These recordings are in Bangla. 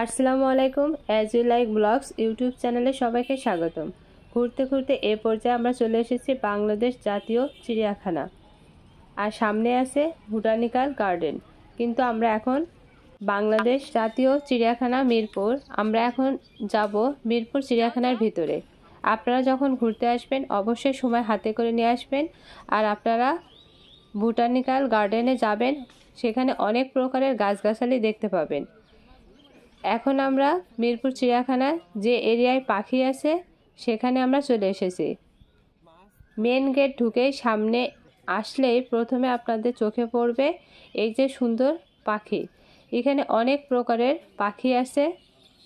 আসসালামু আলাইকুম। As you like blogs YouTube চ্যানেলে সবাইকে স্বাগতম। ঘুরতে ঘুরতে এ পর্যায়ে আমরা চলে এসেছি বাংলাদেশ জাতীয় চিড়িয়াখানা, আর সামনে আছে বোটানিক্যাল গার্ডেন। কিন্তু আমরা এখন বাংলাদেশ জাতীয় চিড়িয়াখানা মিরপুর, আমরা এখন যাব মিরপুর চিড়িয়াখানার ভিতরে। আপনারা যখন ঘুরতে আসবেন অবশ্যই সময় হাতে করে নিয়ে আসবেন। আর আপনারা বোটানিক্যাল গার্ডেনে যাবেন, সেখানে অনেক প্রকারের গাছগাছালি দেখতে পাবেন। এখন আমরা মিরপুর চিড়িয়াখানায় যে এরিয়ায় পাখি আছে সেখানে আমরা চলে এসেছি। মেন গেট ঢুকেই সামনে আসলেই প্রথমে আপনাদের চোখে পড়বে এই যে সুন্দর পাখি। এখানে অনেক প্রকারের পাখি আছে।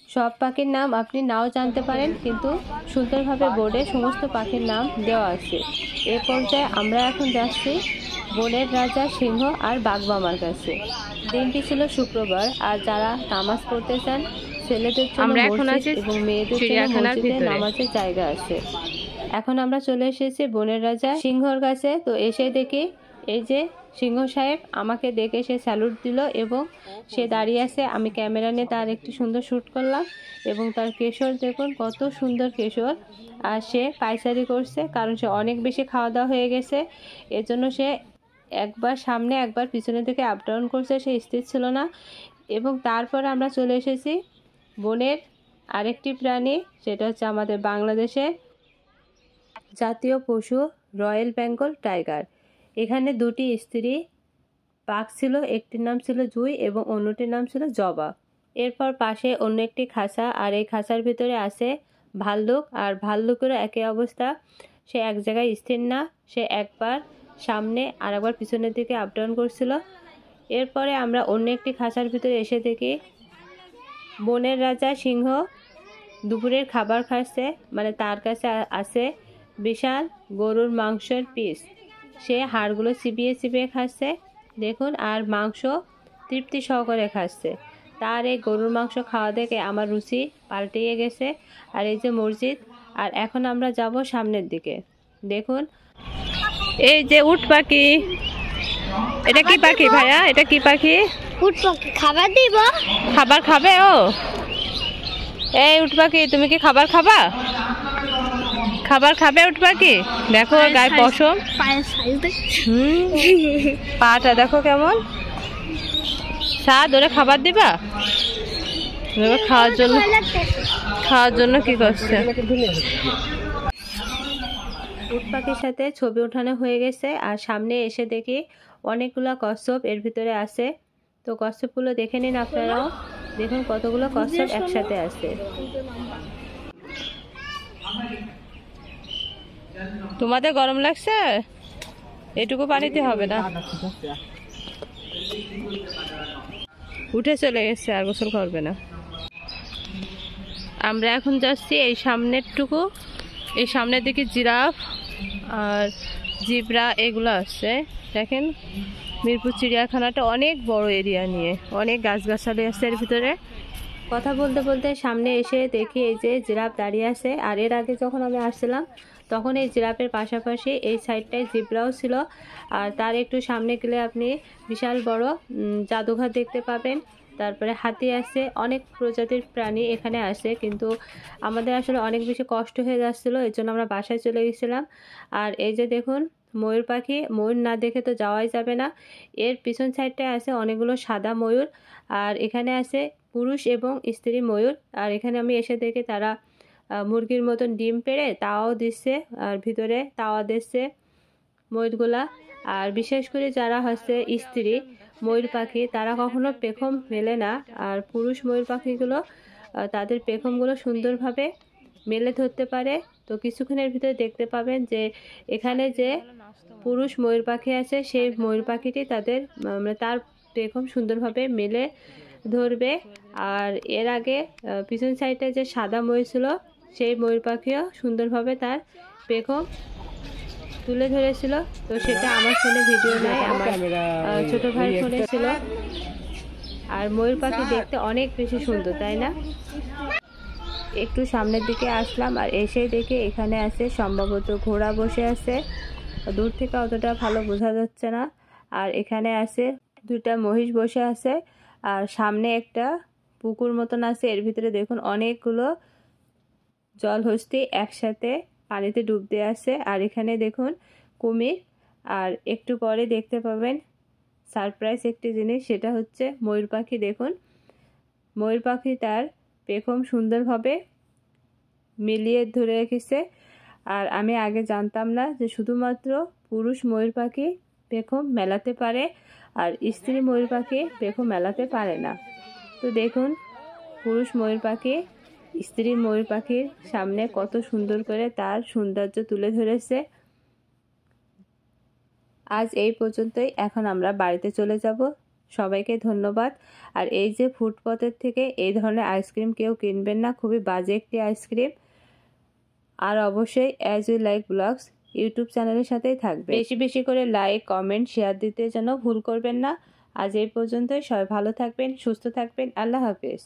সব পাখির নাম আপনি নাও জানতে পারেন, কিন্তু সুন্দরভাবে বোর্ডে সমস্ত পাখির নাম দেওয়া আছে। এ পর্যায়ে আমরা এখন যাচ্ছি বনের রাজা সিংহ আর বাঘমামার কাছে। দিনটি ছিল শুক্রবার, আর যারা নামাজ পড়তে চান ছেলেদের জন্য মসজিদ এবং মেয়েদের জন্য মসজিদে নামাজের জায়গা আছে। এখন আমরা চলে এসেছি বনের রাজা সিংহর কাছে। তো এসে দেখি এই যে সিংহ সাহেব আমাকে দেখে সে স্যালুট দিল এবং সে দাঁড়িয়ে আছে। আমি ক্যামেরা নিয়ে তার একটি সুন্দর শ্যুট করলাম এবং তার কেশর দেখুন কত সুন্দর কেশর। আর সে পায়চারি করছে, কারণ সে অনেক বেশি খাওয়া দাওয়া হয়ে গেছে। এজন্য সে একবার সামনে একবার পিছনের দিকে আপ ডাউন করছে, সে স্থির ছিল না। এবং তারপর আমরা চলে এসেছি বনের আরেকটি প্রাণী, সেটা হচ্ছে আমাদের বাংলাদেশের জাতীয় পশু রয়্যাল বেঙ্গল টাইগার। এখানে দুটি স্ত্রী বাঘ ছিল, একটির নাম ছিল জুই এবং অন্যটির নাম ছিল জবা। এরপর পাশে অন্য একটি খাঁচা, আর এই খাঁচার ভিতরে আছে ভাল্লুক। আর ভাল্লুকেরও একই অবস্থা, সে এক জায়গায় স্থির না, সে একবার সামনে আর একবার পিছনের দিকে আপ ডাউন করছিল। এরপরে আমরা অন্য একটি খাঁচার ভিতরে এসে দেখি বনের রাজা সিংহ দুপুরের খাবার খাচ্ছে, মানে তার কাছে আছে বিশাল গরুর মাংসের পিস। সে হাড়গুলো চিবিয়ে চিবিয়ে খাচ্ছে দেখুন, আর মাংস তৃপ্তি সহকারে খাচ্ছে। তার এই গরুর মাংস খাওয়া দেখে আমার রুচি পাল্টিয়ে গেছে। আর এই যে মসজিদ, আর এখন আমরা যাব সামনের দিকে। দেখুন এই যে উট পাখি। এটা কি পাখি ভাইয়া? এটা কি পাখি? উট পাখি। খাবার দিব? খাবার খাবে ও? এই উট পাখি, তুমি কি খাবার খাবা? খাবার খাবে উট পাখি? দেখো গায়ে পশম, পাটা দেখো কেমন স্বাদ। ওরে খাবার দিবা? খাওয়ার জন্য কি করছে? উট পাখির সাথে ছবি ওঠানো হয়ে গেছে। আর সামনে এসে দেখি অনেকগুলো কচ্ছপ এর ভিতরে আছে। তো কচ্ছপগুলো দেখে নিন আপনারাও, দেখুন কতগুলো কচ্ছপ একসাথে আছে। তোমাদের গরম লাগছে? এটুকু পানিতে হবে না, উঠে চলে গেছে, আর গোসল করবে না। আমরা এখন যাচ্ছি এই সামনেরটুকু, এই সামনের দিকে জিরাফ আর জিব্রা এগুলো আছে। দেখেন মিরপুর চিড়িয়াখানাটা অনেক বড় এরিয়া নিয়ে, অনেক গাছগাছালি আছে এর ভিতরে। কথা বলতে বলতে সামনে এসে দেখি এই যে জিরাফ দাঁড়িয়ে আছে। আর এর আগে যখন আমি আসছিলাম তখন এই জিরাফের পাশাপাশি এই সাইডটায় জিব্রাও ছিল। আর তার একটু সামনে গেলে আপনি বিশাল বড় জাদুঘর দেখতে পাবেন। তারপরে হাতি আছে, অনেক প্রজাতির প্রাণী এখানে আসে। কিন্তু আমাদের আসলে অনেক বেশি কষ্ট হয়ে যাচ্ছিলো, এর জন্য আমরা বাসায় চলে গেছিলাম। আর এই যে দেখুন ময়ূর পাখি, ময়ূর না দেখে তো যাওয়াই যাবে না। এর পিছন সাইডটায় আছে অনেকগুলো সাদা ময়ূর, আর এখানে আছে পুরুষ এবং স্ত্রী ময়ূর। আর এখানে আমি এসে দেখি তারা মুরগির মতন ডিম পেড়ে তাওয়াও দিচ্ছে, আর ভিতরে তাওয়া দিচ্ছে ময়ূরগুলা। আর বিশেষ করে যারা হচ্ছে স্ত্রী ময়ূর পাখি, তারা কখনো পেখম মেলে না। আর পুরুষ ময়ূর পাখিগুলো তাদের পেখমগুলো সুন্দরভাবে মেলে ধরতে পারে। তো কিছুক্ষণের ভিতরে দেখতে পাবেন যে এখানে যে পুরুষ ময়ূর পাখি আছে, সেই ময়ূর পাখিটি তার পেখম সুন্দরভাবে মেলে ধরবে। আর এর আগে পিছন সাইডে যে সাদা ময়ূর ছিল, সেই ময়ূর পাখিও সুন্দরভাবে তার পেখম তুলে ধরেছিল। তো সেটা আমার ফোনে ভিডিও নাই, আমার ছোট ভাইয়ের ফোনে ছিল। আর ময়ূর পাখি দেখতে অনেক বেশি সুন্দর, তাই না? একটু সামনের দিকে আসলাম, আর এসে দেখে এখানে আছে সম্ভবত ঘোড়া বসে আছে। দূর থেকে অতটা ভালো বোঝা যাচ্ছে না। আর এখানে আছে দুটা মহিষ বসে আছে, আর সামনে একটা পুকুর মতন আছে, এর ভিতরে দেখুন অনেকগুলো জলহস্তি একসাথে পানিতে ডুব দিয়ে আছে। আর এখানে দেখুন কুমির, আর একটু পরে দেখতে পাবেন সারপ্রাইজ একটি জিনিস, সেটা হচ্ছে ময়ূর পাখি। দেখুন ময়ূর পাখি তার পেখম সুন্দরভাবে মিলিয়ে ধরে রেখেছে। আর আমি আগে জানতাম না যে শুধুমাত্র পুরুষ ময়ূর পাখি পেখম মেলাতে পারে আর স্ত্রী ময়ূর পাখি পেখম মেলাতে পারে না। তো দেখুন পুরুষ ময়ূর পাখি স্ত্রী ময়ূর পাখির সামনে কত সুন্দর করে তার সৌন্দর্য তুলে ধরেছে। আজ এই পর্যন্তই, এখন আমরা বাড়িতে চলে যাব। সবাইকে ধন্যবাদ। আর এই যে ফুটপাতের থেকে এই ধরনের আইসক্রিম কেউ কিনবেন না, খুবই বাজে একটি আইসক্রিম। আর অবশ্যই as you like blogs YouTube চ্যানেলের সাথেই থাকবে। বেশি বেশি করে লাইক, কমেন্ট, শেয়ার দিতে যেন ভুল করবেন না। আজ এই পর্যন্তই, সবাই ভালো থাকবেন, সুস্থ থাকবেন। আল্লাহ হাফেজ।